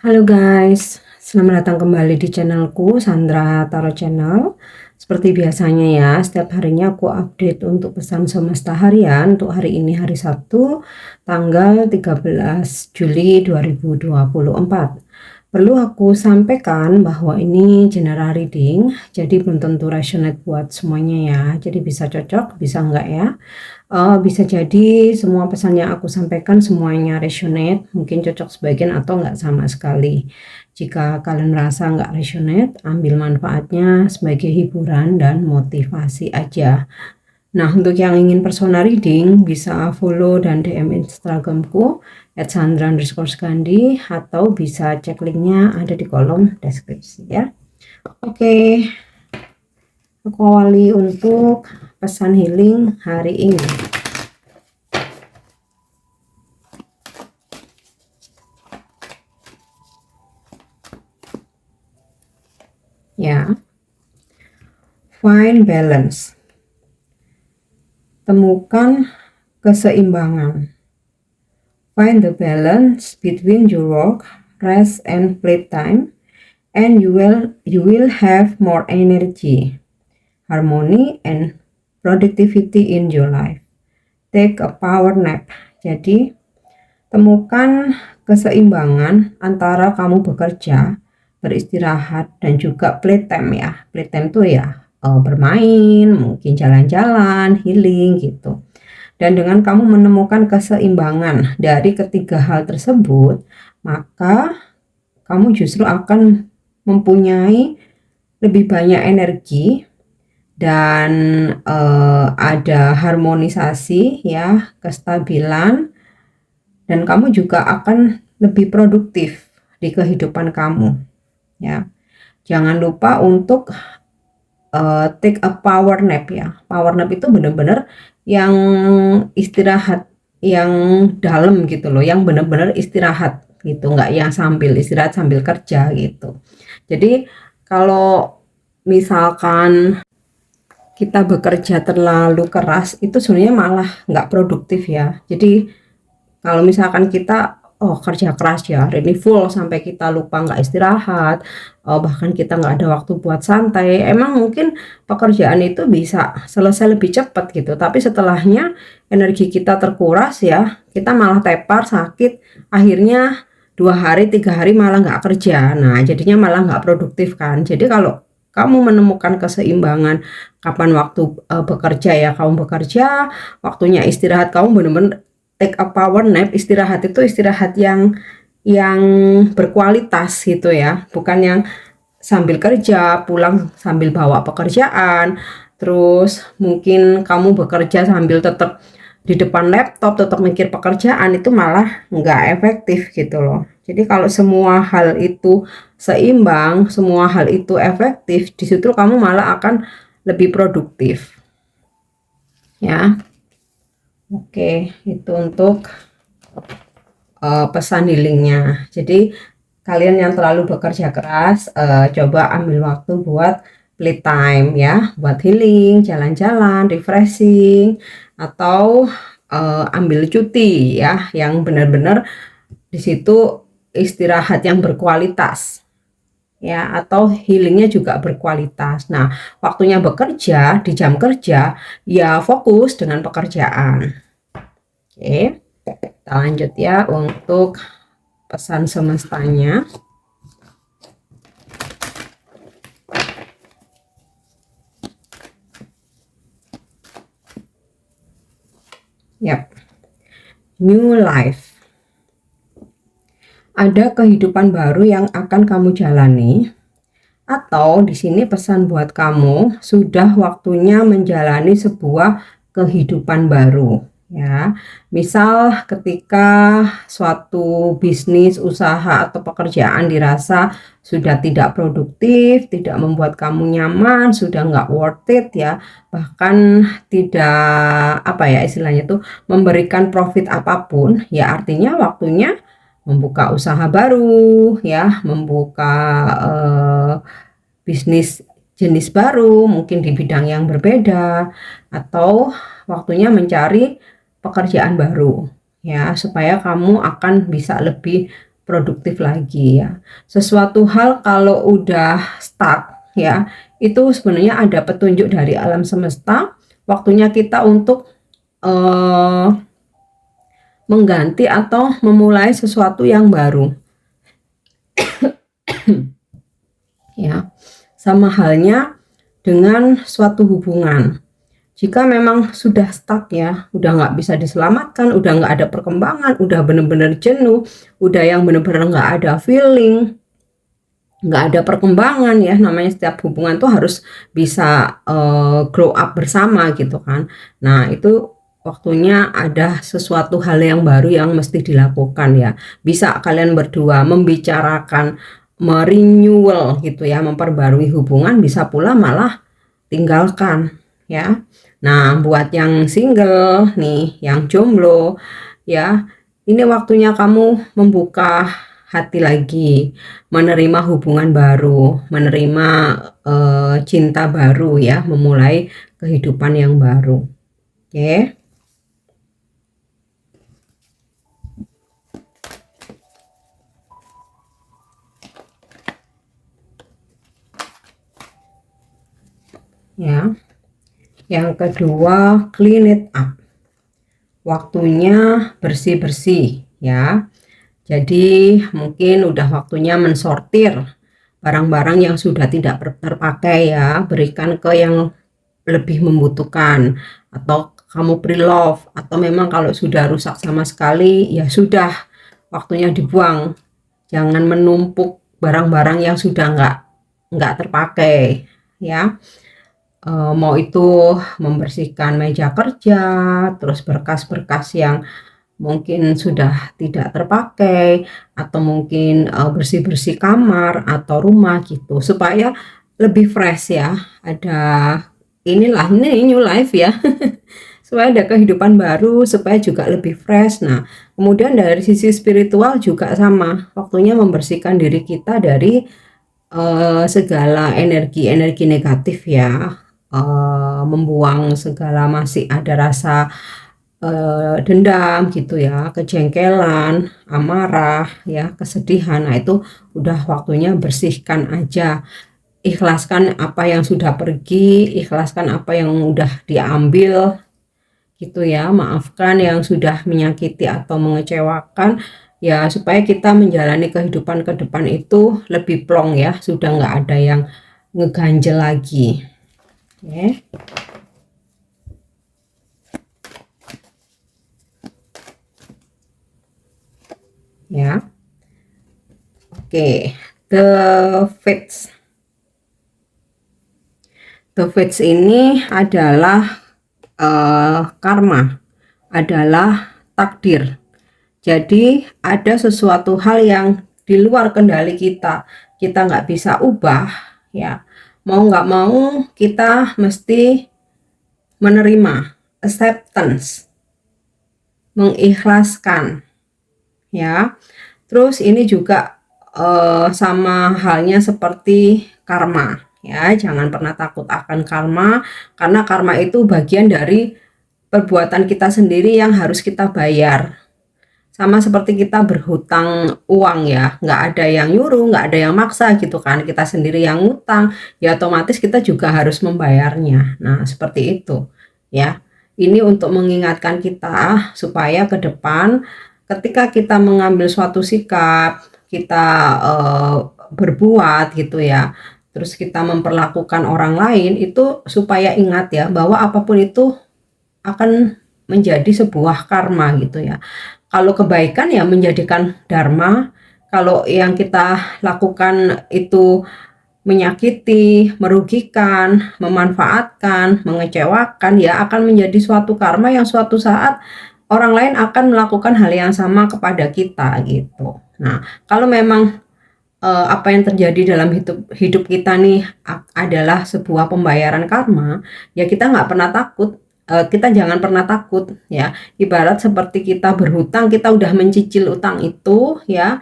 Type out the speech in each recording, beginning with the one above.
Halo guys, selamat datang kembali di channelku Sandra Tarot Channel. Seperti biasanya ya, setiap harinya aku update untuk pesan semesta harian. Untuk hari ini hari Sabtu, tanggal 13 Juli 2024. Perlu aku sampaikan bahwa ini general reading, jadi belum tentu resonate buat semuanya ya. Jadi bisa cocok, bisa enggak ya. Bisa jadi semua pesan yang aku sampaikan semuanya resonate, mungkin cocok sebagian atau enggak sama sekali. Jika kalian merasa enggak resonate, ambil manfaatnya sebagai hiburan dan motivasi aja. Nah, untuk yang ingin personal reading bisa follow dan DM Instagramku @sandra_skandi atau bisa cek linknya ada di kolom deskripsi ya. Oke, aku awali untuk pesan healing hari ini. Ya, find balance. Temukan keseimbangan. Find the balance between your work, rest, and playtime, and you will have more energy, harmony, and productivity in your life. Take a power nap. Jadi, temukan keseimbangan antara kamu bekerja, beristirahat, dan juga playtime ya. Playtime tuh ya bermain, mungkin jalan-jalan, healing gitu. Dan dengan kamu menemukan keseimbangan dari ketiga hal tersebut, maka kamu justru akan mempunyai lebih banyak energi dan ada harmonisasi ya, kestabilan, dan kamu juga akan lebih produktif di kehidupan kamu ya. Jangan lupa untuk take a power nap ya. Power nap itu benar-benar yang istirahat yang dalam gitu loh, yang benar-benar istirahat gitu, nggak yang sambil istirahat sambil kerja gitu. Jadi kalau misalkan kita bekerja terlalu keras itu sebenarnya malah nggak produktif ya. Jadi kalau misalkan kita kerja keras ya, hari ini full sampai kita lupa nggak istirahat, bahkan kita nggak ada waktu buat santai, emang mungkin pekerjaan itu bisa selesai lebih cepat gitu, tapi setelahnya energi kita terkuras ya, kita malah tepar, sakit, akhirnya 2 hari 3 hari malah nggak kerja. Nah jadinya malah nggak produktif kan. Jadi kalau kamu menemukan keseimbangan kapan waktu bekerja ya kamu bekerja, waktunya istirahat kamu benar-benar take a power nap. Istirahat itu istirahat yang berkualitas gitu ya, bukan yang sambil kerja pulang sambil bawa pekerjaan, terus mungkin kamu bekerja sambil tetap di depan laptop tetap mikir pekerjaan, itu malah nggak efektif gitu loh. Jadi kalau semua hal itu seimbang, semua hal itu efektif, di situ kamu malah akan lebih produktif ya. Oke, itu untuk pesan healingnya. Jadi kalian yang terlalu bekerja keras, coba ambil waktu buat playtime ya, buat healing, jalan-jalan, refreshing, atau ambil cuti ya, yang benar-benar di situ istirahat yang berkualitas ya, atau healingnya juga berkualitas. Nah, waktunya bekerja di jam kerja ya fokus dengan pekerjaan. Oke, kita lanjut ya untuk pesan semestanya. Yap, new life. Ada kehidupan baru yang akan kamu jalani. Atau di sini pesan buat kamu, sudah waktunya menjalani sebuah kehidupan baru ya. Misal ketika suatu bisnis, usaha atau pekerjaan dirasa sudah tidak produktif, tidak membuat kamu nyaman, sudah nggak worth it ya, bahkan tidak apa ya istilahnya tuh memberikan profit apapun, ya artinya waktunya membuka usaha baru ya, membuka bisnis jenis baru, mungkin di bidang yang berbeda, atau waktunya mencari pekerjaan baru ya, supaya kamu akan bisa lebih produktif lagi ya. Sesuatu hal kalau udah stuck ya, itu sebenarnya ada petunjuk dari alam semesta, waktunya kita untuk mengganti atau memulai sesuatu yang baru ya. Sama halnya dengan suatu hubungan. Jika memang sudah stuck ya, udah nggak bisa diselamatkan, udah nggak ada perkembangan, udah bener-bener jenuh, udah yang bener-bener nggak ada feeling, nggak ada perkembangan ya, namanya setiap hubungan tuh harus bisa grow up bersama gitu kan. Nah itu waktunya ada sesuatu hal yang baru yang mesti dilakukan ya. Bisa kalian berdua membicarakan, merenewal gitu ya, memperbarui hubungan, bisa pula malah tinggalkan ya. Nah buat yang single nih, yang jomblo ya, ini waktunya kamu membuka hati lagi, menerima hubungan baru, menerima cinta baru ya, memulai kehidupan yang baru. Oke. Ya. Yang kedua, clean it up. Waktunya bersih-bersih ya. Jadi mungkin udah waktunya mensortir barang-barang yang sudah tidak terpakai ya, berikan ke yang lebih membutuhkan, atau kamu pre-love, atau memang kalau sudah rusak sama sekali ya sudah waktunya dibuang. Jangan menumpuk barang-barang yang sudah nggak terpakai ya. Mau itu membersihkan meja kerja, terus berkas-berkas yang mungkin sudah tidak terpakai, atau mungkin bersih-bersih kamar atau rumah gitu, supaya lebih fresh ya. Ada inilah, ini new life ya. Supaya ada kehidupan baru, supaya juga lebih fresh. Nah kemudian dari sisi spiritual juga sama, waktunya membersihkan diri kita dari segala energi-energi negatif ya, membuang segala masih ada rasa dendam gitu ya, kejengkelan, amarah ya, kesedihan. Nah itu udah waktunya bersihkan aja, ikhlaskan apa yang sudah pergi, ikhlaskan apa yang udah diambil gitu ya, maafkan yang sudah menyakiti atau mengecewakan ya, supaya kita menjalani kehidupan ke depan itu lebih plong ya, sudah nggak ada yang ngeganjel lagi. Oke. Ya. Oke, the fates. The fates ini adalah karma, adalah takdir. Jadi ada sesuatu hal yang di luar kendali kita, kita nggak bisa ubah ya. Mau nggak mau kita mesti menerima, acceptance, mengikhlaskan ya. Terus ini juga sama halnya seperti karma ya, jangan pernah takut akan karma, karena karma itu bagian dari perbuatan kita sendiri yang harus kita bayar. Sama seperti kita berhutang uang ya, nggak ada yang nyuruh, nggak ada yang maksa gitu kan, kita sendiri yang ngutang, ya otomatis kita juga harus membayarnya. Nah seperti itu ya, ini untuk mengingatkan kita supaya ke depan ketika kita mengambil suatu sikap, kita berbuat gitu ya, terus kita memperlakukan orang lain, itu supaya ingat ya, bahwa apapun itu akan menjadi sebuah karma gitu ya. Kalau kebaikan ya menjadikan dharma, kalau yang kita lakukan itu menyakiti, merugikan, memanfaatkan, mengecewakan, ya akan menjadi suatu karma yang suatu saat orang lain akan melakukan hal yang sama kepada kita gitu. Nah, kalau memang apa yang terjadi dalam hidup kita nih adalah sebuah pembayaran karma, ya kita nggak pernah takut. Kita jangan pernah takut ya. Ibarat seperti kita berhutang, kita udah mencicil utang itu ya.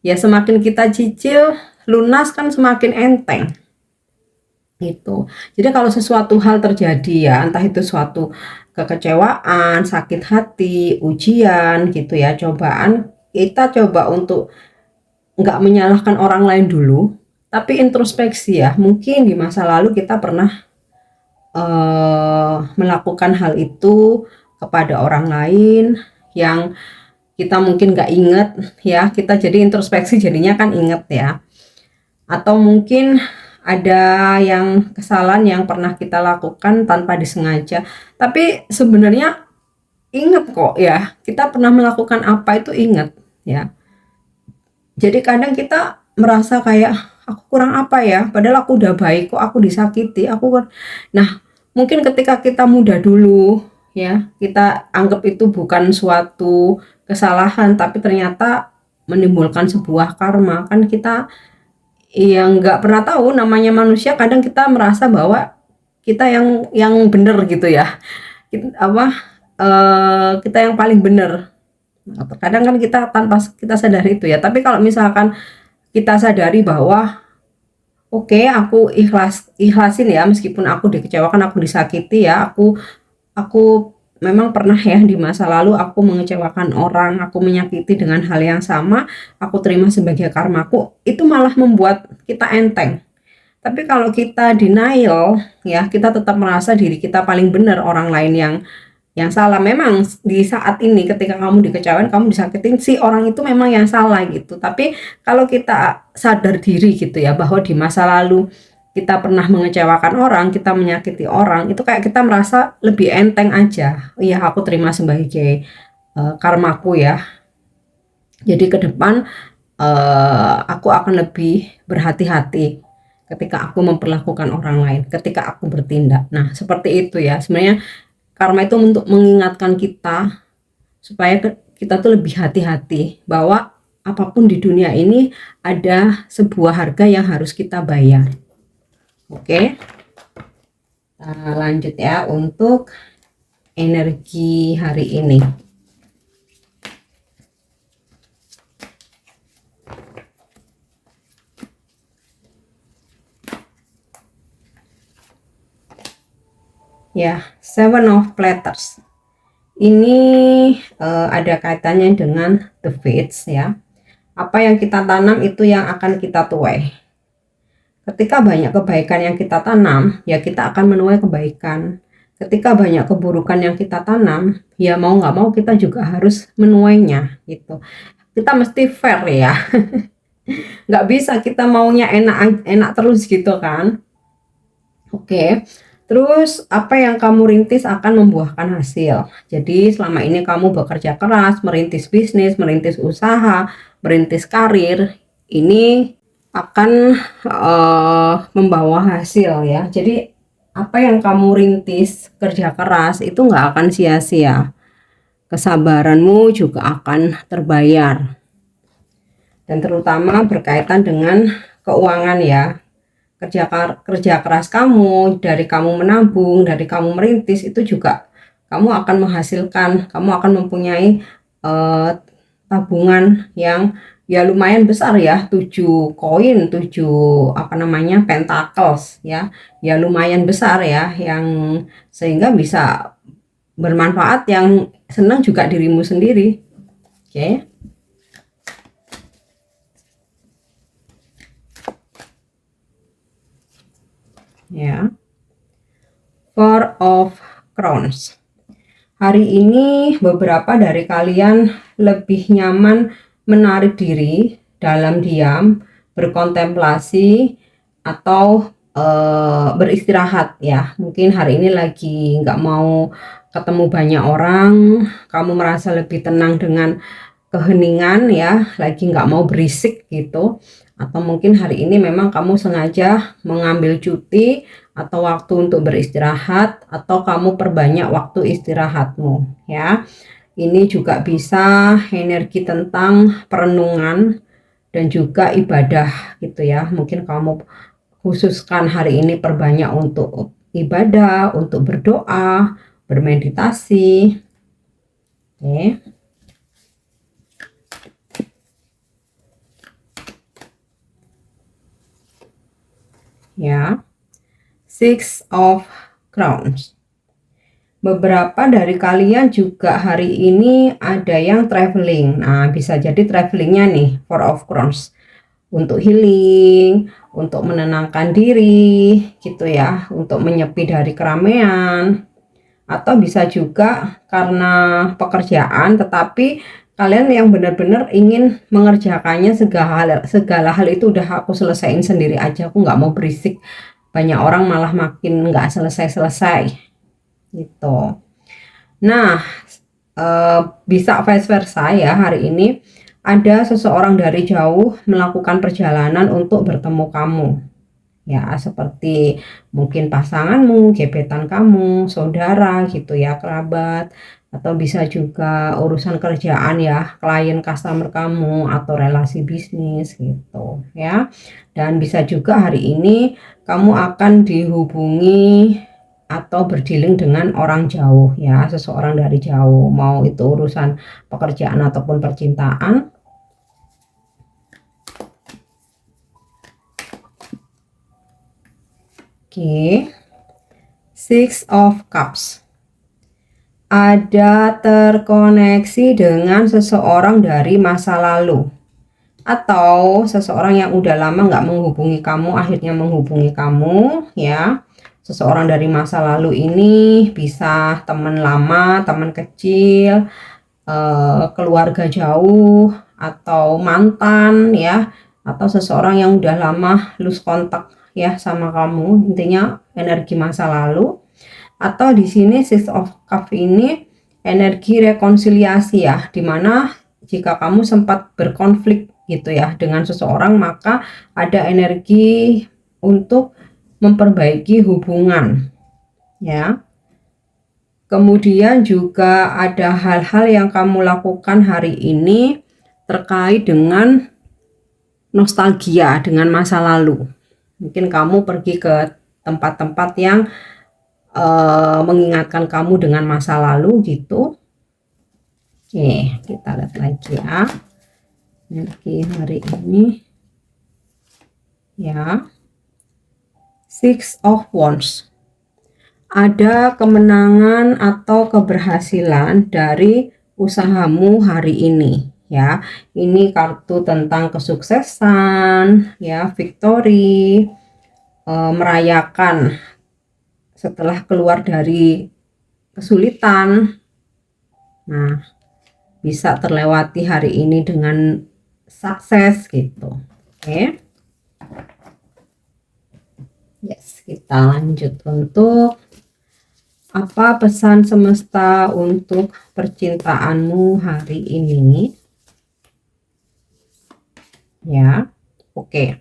Ya semakin kita cicil lunas kan semakin enteng gitu. Jadi kalau sesuatu hal terjadi ya, entah itu suatu kekecewaan, sakit hati, ujian gitu ya, cobaan, kita coba untuk nggak menyalahkan orang lain dulu, tapi introspeksi ya. Mungkin di masa lalu kita pernah melakukan hal itu kepada orang lain yang kita mungkin nggak inget ya. Kita jadi introspeksi jadinya kan inget ya. Atau mungkin ada yang kesalahan yang pernah kita lakukan tanpa disengaja, tapi sebenarnya inget kok ya, kita pernah melakukan apa itu inget ya. Jadi kadang kita merasa kayak aku kurang apa ya, padahal aku udah baik kok, aku disakiti, nah mungkin ketika kita muda dulu ya, kita anggap itu bukan suatu kesalahan, tapi ternyata menimbulkan sebuah karma. Kan kita yang nggak pernah tahu, namanya manusia, kadang kita merasa bahwa kita yang benar gitu ya, kita yang paling benar. Kadang kan kita tanpa kita sadari itu ya. Tapi kalau misalkan kita sadari bahwa oke, aku ikhlasin ya, meskipun aku dikecewakan, aku disakiti ya, aku memang pernah ya di masa lalu aku mengecewakan orang, aku menyakiti dengan hal yang sama, aku terima sebagai karmaku, itu malah membuat kita enteng. Tapi kalau kita denial ya, kita tetap merasa diri kita paling benar, orang lain yang salah. Memang di saat ini ketika kamu dikecewain, kamu disakitin, si orang itu memang yang salah gitu. Tapi kalau kita sadar diri gitu ya, bahwa di masa lalu kita pernah mengecewakan orang, kita menyakiti orang, itu kayak kita merasa lebih enteng aja. Iya, aku terima sebagai karmaku ya. Jadi ke depan aku akan lebih berhati-hati ketika aku memperlakukan orang lain, ketika aku bertindak. Nah, seperti itu ya. Sebenarnya karma itu untuk mengingatkan kita supaya kita tuh lebih hati-hati bahwa apapun di dunia ini ada sebuah harga yang harus kita bayar. Oke. Nah, lanjut ya untuk energi hari ini. Ya, Seven of Platters. Ini ada kaitannya dengan the fates ya. Apa yang kita tanam itu yang akan kita tuai. Ketika banyak kebaikan yang kita tanam, ya kita akan menuai kebaikan. Ketika banyak keburukan yang kita tanam, ya mau nggak mau kita juga harus menuainya gitu. Kita mesti fair ya. Nggak bisa kita maunya enak-enak terus gitu kan. Oke. Terus apa yang kamu rintis akan membuahkan hasil. Jadi selama ini kamu bekerja keras, merintis bisnis, merintis usaha, merintis karir, ini akan membawa hasil ya. Jadi apa yang kamu rintis, kerja keras itu nggak akan sia-sia. Kesabaranmu juga akan terbayar. Dan terutama berkaitan dengan keuangan ya. Kerja keras kamu, dari kamu menabung, dari kamu merintis, itu juga kamu akan menghasilkan, kamu akan mempunyai tabungan yang ya lumayan besar ya, 7 koin, 7 pentacles ya, ya lumayan besar ya, yang sehingga bisa bermanfaat, yang senang juga dirimu sendiri. Oke. Ya, Four of Crowns. Hari ini beberapa dari kalian lebih nyaman menarik diri dalam diam, berkontemplasi, atau beristirahat ya. Mungkin hari ini lagi nggak mau ketemu banyak orang, kamu merasa lebih tenang dengan keheningan ya, lagi nggak mau berisik gitu. atau mungkin hari ini memang kamu sengaja mengambil cuti atau waktu untuk beristirahat, atau kamu perbanyak waktu istirahatmu ya. Ini juga bisa energi tentang perenungan dan juga ibadah gitu ya. Mungkin kamu khususkan hari ini perbanyak untuk ibadah, untuk berdoa, bermeditasi. Oke. Ya. Six of Crowns. Beberapa dari kalian juga hari ini ada yang traveling. Nah, bisa jadi travelingnya nih, Four of Crowns. Untuk healing, untuk menenangkan diri, gitu ya. Untuk menyepi dari keramaian. Atau bisa juga karena pekerjaan, tetapi kalian yang benar-benar ingin mengerjakannya, segala hal itu udah aku selesaiin sendiri aja, aku nggak mau berisik, banyak orang malah makin nggak selesai-selesai gitu. Nah, bisa vice versa ya, hari ini ada seseorang dari jauh melakukan perjalanan untuk bertemu kamu ya, seperti mungkin pasanganmu, gebetan kamu, saudara gitu ya, kerabat, atau bisa juga urusan kerjaan ya, klien customer kamu, atau relasi bisnis gitu ya. Dan bisa juga hari ini kamu akan dihubungi atau berdealing dengan orang jauh ya, seseorang dari jauh, mau itu urusan pekerjaan ataupun percintaan. Oke. Six of Cups. Ada terkoneksi dengan seseorang dari masa lalu, atau seseorang yang udah lama nggak menghubungi kamu akhirnya menghubungi kamu ya. Seseorang dari masa lalu ini bisa teman lama, teman kecil, keluarga jauh, atau mantan ya, atau seseorang yang udah lama lose kontak ya sama kamu. Intinya energi masa lalu. Atau di sini Six of Cups ini energi rekonsiliasi ya, dimana jika kamu sempat berkonflik gitu ya dengan seseorang, maka ada energi untuk memperbaiki hubungan ya. Kemudian juga ada hal-hal yang kamu lakukan hari ini terkait dengan nostalgia dengan masa lalu. Mungkin kamu pergi ke tempat-tempat yang mengingatkan kamu dengan masa lalu gitu. Oke, kita lihat lagi ya energi hari ini ya. Six of Wands. Ada kemenangan atau keberhasilan dari usahamu hari ini ya. Ini kartu tentang kesuksesan ya, victory, merayakan setelah keluar dari kesulitan. Nah, bisa terlewati hari ini dengan sukses gitu. Oke. Yes, kita lanjut untuk apa pesan semesta untuk percintaanmu hari ini? Ya, oke.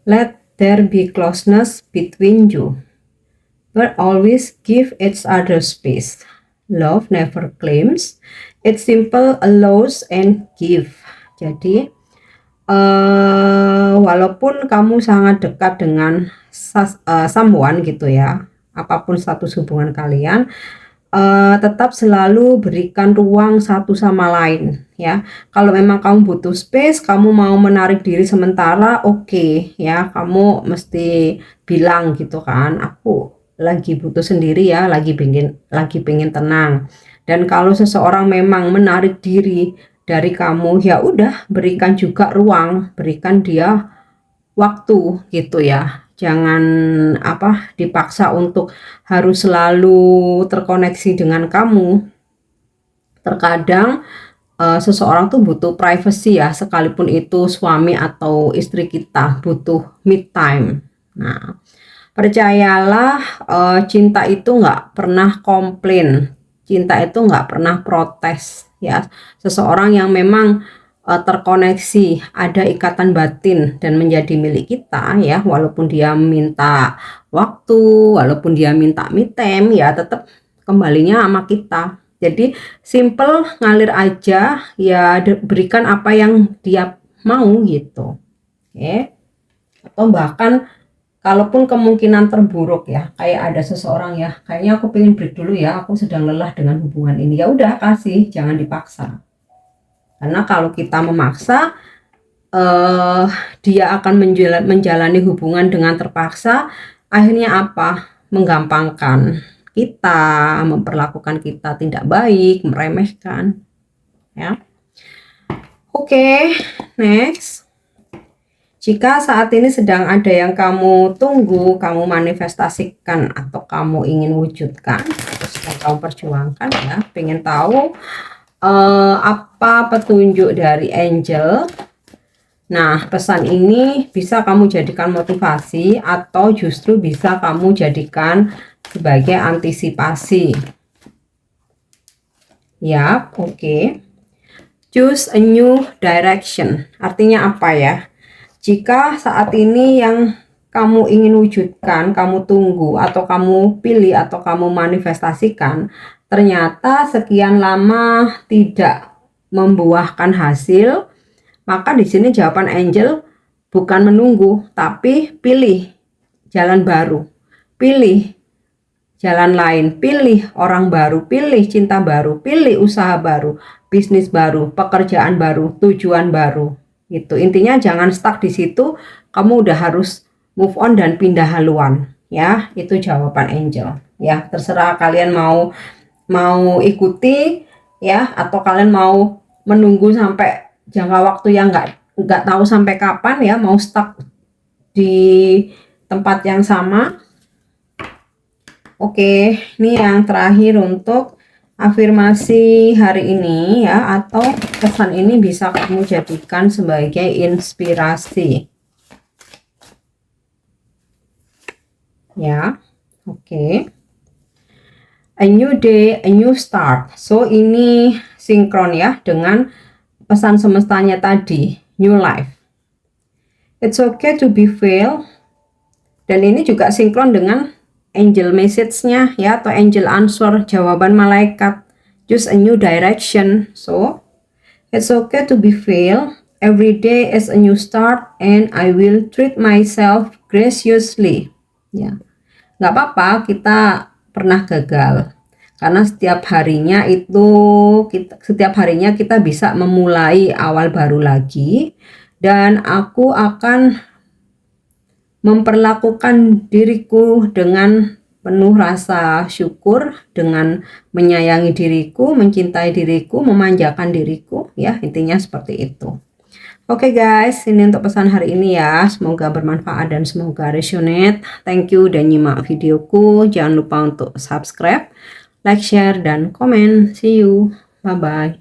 Let there be closeness between you, but always give each other space. Love never claims, it's simple, allows and give. Jadi walaupun kamu sangat dekat dengan someone gitu ya, apapun status hubungan kalian, tetap selalu berikan ruang satu sama lain ya. Kalau memang kamu butuh space, kamu mau menarik diri sementara, oke ya, kamu mesti bilang gitu kan, aku lagi butuh sendiri ya, lagi pengen tenang. Dan kalau seseorang memang menarik diri dari kamu, ya udah, berikan juga ruang, berikan dia waktu gitu ya. Jangan dipaksa untuk harus selalu terkoneksi dengan kamu. Terkadang seseorang tuh butuh privacy ya, sekalipun itu suami atau istri kita, butuh me time. Nah, percayalah, cinta itu nggak pernah komplain, cinta itu nggak pernah protes ya. Seseorang yang memang terkoneksi, ada ikatan batin dan menjadi milik kita ya, walaupun dia minta waktu, walaupun dia minta me time, ya tetap kembalinya sama kita. Jadi simple, ngalir aja ya, berikan apa yang dia mau gitu. Oke. Atau bahkan kalaupun kemungkinan terburuk ya, kayak ada seseorang ya, kayaknya aku pengen break dulu ya, aku sedang lelah dengan hubungan ini, ya udah kasih, jangan dipaksa. Karena kalau kita memaksa, dia akan menjalani hubungan dengan terpaksa, akhirnya apa? Menggampangkan kita, memperlakukan kita tidak baik, meremehkan ya. Oke, next. Jika saat ini sedang ada yang kamu tunggu, kamu manifestasikan atau kamu ingin wujudkan, sedang kamu perjuangkan ya, pengen tahu apa petunjuk dari angel. Nah, pesan ini bisa kamu jadikan motivasi atau justru bisa kamu jadikan sebagai antisipasi. Ya, oke. Choose a new direction. Artinya apa ya? Jika saat ini yang kamu ingin wujudkan, kamu tunggu atau kamu pilih atau kamu manifestasikan, ternyata sekian lama tidak membuahkan hasil, maka di sini jawaban angel bukan menunggu, tapi pilih jalan baru, pilih jalan lain, pilih orang baru, pilih cinta baru, pilih usaha baru, bisnis baru, pekerjaan baru, tujuan baru. Gitu. Intinya jangan stuck di situ, kamu udah harus move on dan pindah haluan. Ya, itu jawaban angel. Ya, terserah kalian mau ikuti ya, atau kalian mau menunggu sampai jangka waktu yang nggak tahu sampai kapan ya, mau stuck di tempat yang sama. Oke, ini yang terakhir untuk afirmasi hari ini ya, atau pesan ini bisa kamu jadikan sebagai inspirasi. Ya, oke. A new day, a new start. So ini sinkron ya dengan pesan semestanya tadi, new life. It's okay to be fail. Dan ini juga sinkron dengan angel message-nya ya, atau angel answer, jawaban malaikat. Choose a new direction. So it's okay to be fail. Every day is a new start and I will treat myself graciously. Ya, nggak apa-apa kita pernah gagal, karena setiap harinya kita bisa memulai awal baru lagi, dan aku akan memperlakukan diriku dengan penuh rasa syukur, dengan menyayangi diriku, mencintai diriku, memanjakan diriku ya, intinya seperti itu. Oke guys, ini untuk pesan hari ini ya. Semoga bermanfaat dan semoga resonate. Thank you udah nyimak videoku. Jangan lupa untuk subscribe, like, share, dan komen. See you. Bye-bye.